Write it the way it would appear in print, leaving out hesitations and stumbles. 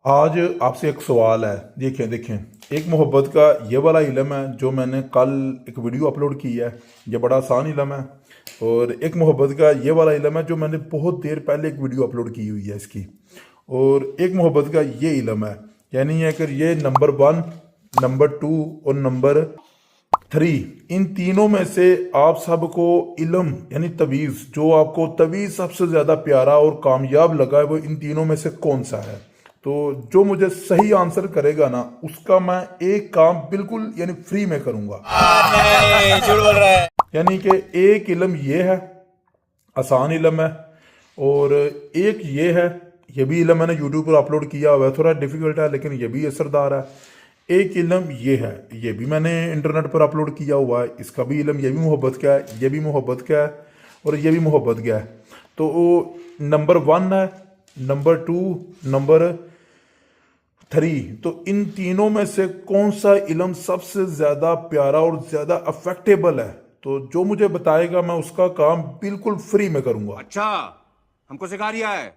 आज आपसे एक सवाल है। देखें देखें, एक मोहब्बत का ये वाला इलम है जो मैंने कल एक वीडियो अपलोड की है। ये बड़ा आसान इलम है। और एक मोहब्बत का ये वाला इलम है जो मैंने बहुत देर पहले एक वीडियो अपलोड की हुई है इसकी। और एक मोहब्बत का ये इलम है, यानी अगर ये नंबर 1, नंबर 2 और नंबर 3, इन तीनों में से आप सबको इल्म यानी तवीज़, जो आपको तवीज़ सबसे ज़्यादा प्यारा और कामयाब लगा है, वो इन तीनों में से कौन सा है? तो जो मुझे सही आंसर करेगा ना, उसका मैं एक काम बिल्कुल यानी फ्री में करूंगा। नहीं, झूठ बोल रहा है। यानी कि एक इल्म ये है, आसान इल्म है। और एक ये है, ये भी इल्म मैंने यूट्यूब पर अपलोड किया हुआ है, थोड़ा डिफिकल्ट है लेकिन ये भी असरदार है। एक इल्म ये है, ये भी मैंने इंटरनेट पर अपलोड किया हुआ है, इसका भी इल्म, ये भी मोहब्बत का है, ये भी मोहब्बत का है और ये भी मोहब्बत का है। तो नंबर 1 है, नंबर 2, नंबर 3, तो इन तीनों में से कौन सा इल्म सबसे ज़्यादा प्यारा और ज़्यादा अफेक्टेबल है? तो जो मुझे बताएगा मैं उसका काम बिल्कुल फ्री में करूँगा। अच्छा, हमको सिखा रिया है।